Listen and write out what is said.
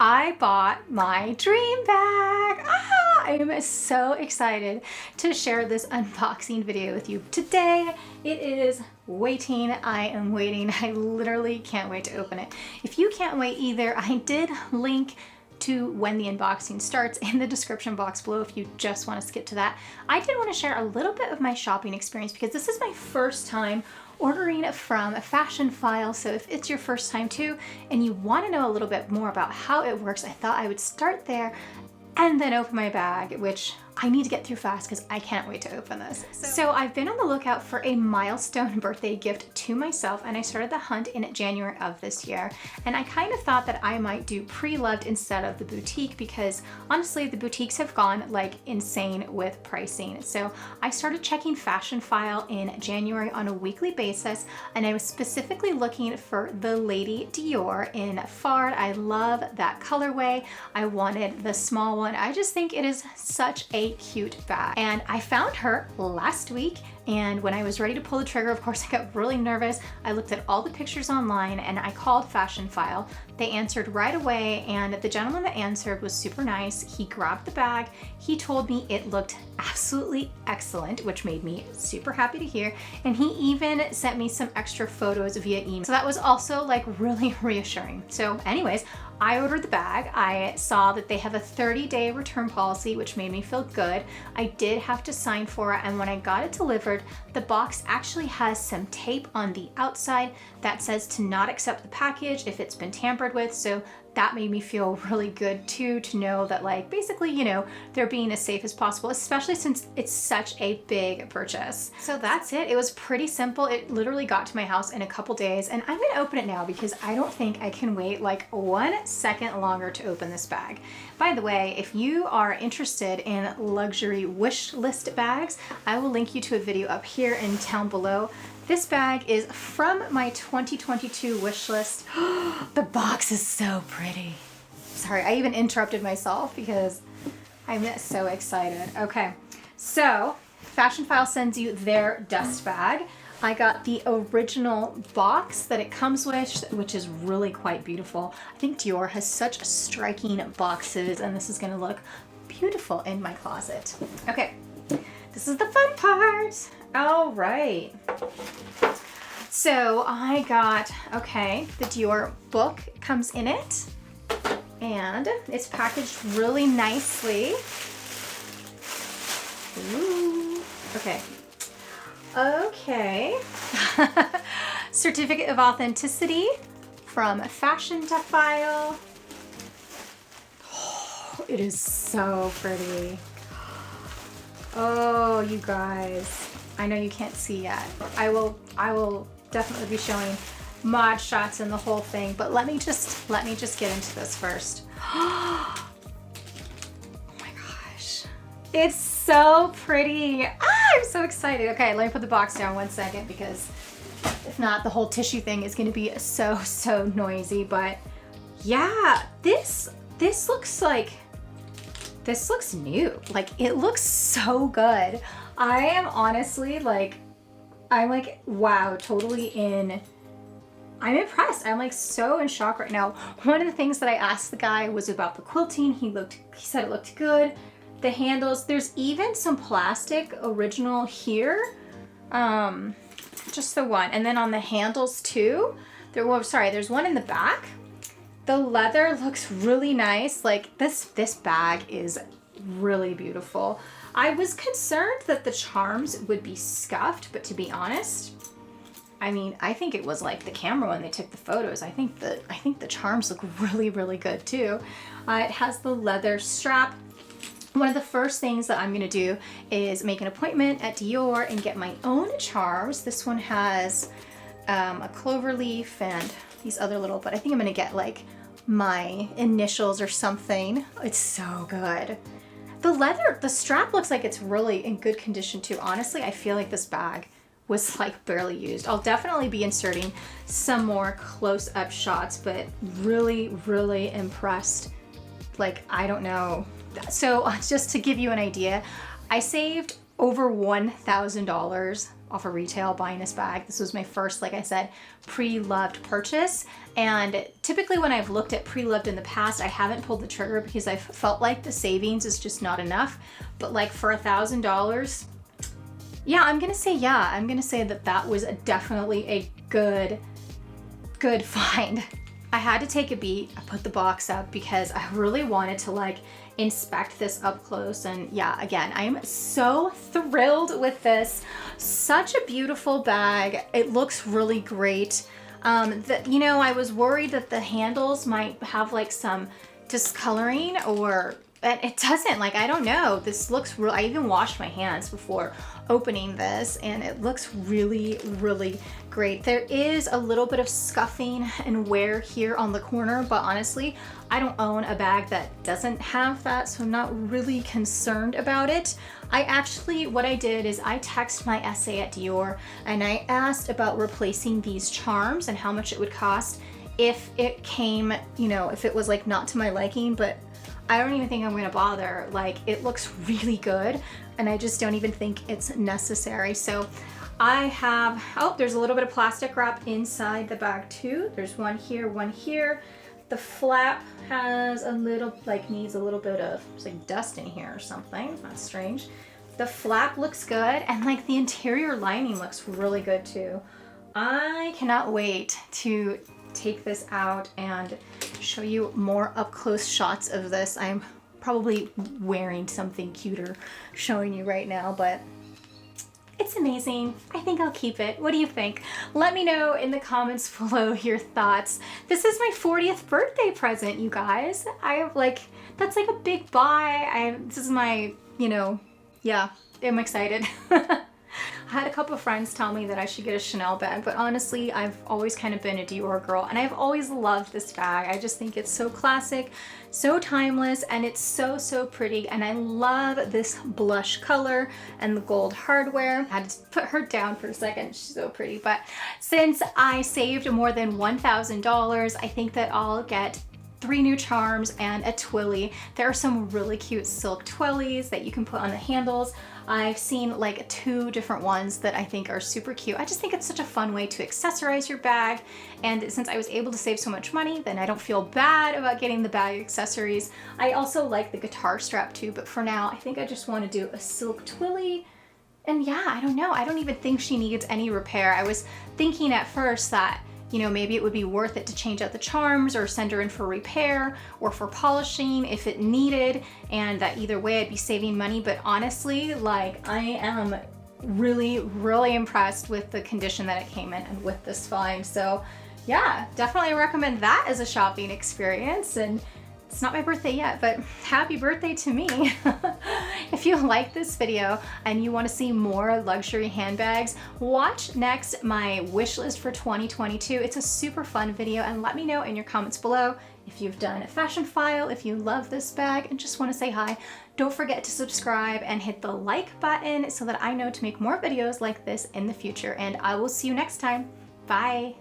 I bought my dream bag. I am so excited to share this unboxing video with you today. It is waiting. I am waiting. I literally can't wait to open it. If you can't wait either, I did link to when the unboxing starts in the description box below if you just want to skip to that. I did want to share a little bit of my shopping experience because this is my first time ordering from Fashionphile. So if it's your first time too and you want to know a little bit more about how it works, I thought I would start there and then open my bag, which I need to get through fast because I can't wait to open this. So I've been on the lookout for a milestone birthday gift to myself, and I started the hunt in January of this year. And I kind of thought that I might do pre-loved instead of the boutique because honestly, the boutiques have gone like insane with pricing. So I started checking Fashionphile in January on a weekly basis, and I was specifically looking for the Lady Dior in Fard. I love that colorway. I wanted the small one. I just think it is such a cute bag. And I found her last week, and when I was ready to pull the trigger, of course, I got really nervous. I looked at all the pictures online and I called Fashionphile. They answered right away, and the gentleman that answered was super nice. He grabbed the bag. He told me it looked absolutely excellent, which made me super happy to hear. And he even sent me some extra photos via email. So that was also like really reassuring. So anyways, I ordered the bag. I saw that they have a 30-day return policy, which made me feel good. I did have to sign for it, and when I got it delivered, the box actually has some tape on the outside that says to not accept the package if it's been tampered with. So that made me feel really good too, to know that like basically, you know, they're being as safe as possible, especially since it's such a big purchase. So that's it. It was pretty simple. It literally got to my house in a couple days, and I'm gonna open it now because I don't think I can wait like 1 second longer to open this bag. By the way, if you are interested in luxury wish list bags, I will link you to a video up here and down below. This bag is from my 2022 wish list. The box is so pretty. Sorry, I even interrupted myself because I'm so excited. Okay, so Fashionphile sends you their dust bag. I got the original box that it comes with, which is really quite beautiful. I think Dior has such striking boxes, and this is gonna look beautiful in my closet. Okay, this is the fun part. All right. So I got, okay, the Dior book comes in it, and it's packaged really nicely. Ooh, okay. Okay. Certificate of authenticity from Fashionphile. Oh, it is so pretty. Oh, you guys. I know you can't see yet. I will definitely be showing mod shots and the whole thing, but let me just get into this first. Oh my gosh. It's so pretty. I'm so excited. Okay, let me put the box down 1 second because if not, the whole tissue thing is gonna be so noisy. But yeah, this looks new. Like, it looks so good. I am honestly like, I'm like, wow, I'm impressed. I'm like so in shock right now. One of the things that I asked the guy was about the quilting. He said it looked good. The handles, there's even some plastic original here. Just the one. And then on the handles too, there's one in the back. The leather looks really nice. Like this bag is really beautiful. I was concerned that the charms would be scuffed, but to be honest, I mean, I think it was like the camera when they took the photos. I think the charms look really good too. It has the leather strap. One of the first things that I'm gonna do is make an appointment at Dior and get my own charms. This one has a clover leaf and these other little, but I think I'm gonna get like my initials or something. It's so good. The strap looks like it's really in good condition too. Honestly, I feel like this bag was like barely used. I'll definitely be inserting some more close-up shots, but really impressed. Like, I don't know. So just to give you an idea, I saved over $1,000 off of retail buying this bag. This was my first, like I said, pre-loved purchase. And typically when I've looked at pre-loved in the past, I haven't pulled the trigger because I felt like the savings is just not enough. But like for $1,000, yeah, I'm gonna say that that was definitely a good find. I had to take a beat. I put the box up because I really wanted to like inspect this up close. And yeah, again, I am so thrilled with this. Such a beautiful bag. It looks really great. You know, I was worried that the handles might have like some discoloring, but it doesn't. Like, I don't know. This looks real. I even washed my hands before opening this and it looks really, really great. There is a little bit of scuffing and wear here on the corner, but honestly, I don't own a bag that doesn't have that, so I'm not really concerned about it. What I did is I texted my SA at Dior and I asked about replacing these charms and how much it would cost if it came, you know, if it was like not to my liking, but I don't even think I'm gonna bother. Like, it looks really good and I just don't even think it's necessary. So I have, oh, there's a little bit of plastic wrap inside the bag too. There's one here, one here. The flap has a little, like, needs a little bit of, it's like dust in here or something. That's strange. The flap looks good and like the interior lining looks really good too. I cannot wait to take this out and show you more up close shots of this. I'm probably wearing something cuter showing you right now, but it's amazing. I think I'll keep it. What do you think? Let me know in the comments below your thoughts. This is my 40th birthday present, you guys. That's like a big buy. This is my, you know, yeah, I'm excited. I had a couple of friends tell me that I should get a Chanel bag, but honestly, I've always kind of been a Dior girl and I've always loved this bag. I just think it's so classic, so timeless, and it's so, so pretty. And I love this blush color and the gold hardware. I had to put her down for a second. She's so pretty. But since I saved more than $1,000, I think that I'll get 3 new charms and a twilly. There are some really cute silk twillies that you can put on the handles. I've seen like 2 different ones that I think are super cute. I just think it's such a fun way to accessorize your bag. And since I was able to save so much money, then I don't feel bad about getting the bag accessories. I also like the guitar strap too, but for now, I think I just want to do a silk twilly. And yeah, I don't know. I don't even think she needs any repair. I was thinking at first that, you know, maybe it would be worth it to change out the charms or send her in for repair or for polishing if it needed, and that either way I'd be saving money. But honestly, like, I am really, really impressed with the condition that it came in and with this find. So yeah, definitely recommend that as a shopping experience. And it's not my birthday yet, but happy birthday to me. If you like this video and you want to see more luxury handbags, watch next my wish list for 2022. It's a super fun video, and let me know in your comments below if you've done a Fashionphile, if you love this bag and just want to say hi. Don't forget to subscribe and hit the like button so that I know to make more videos like this in the future, and I will see you next time. Bye.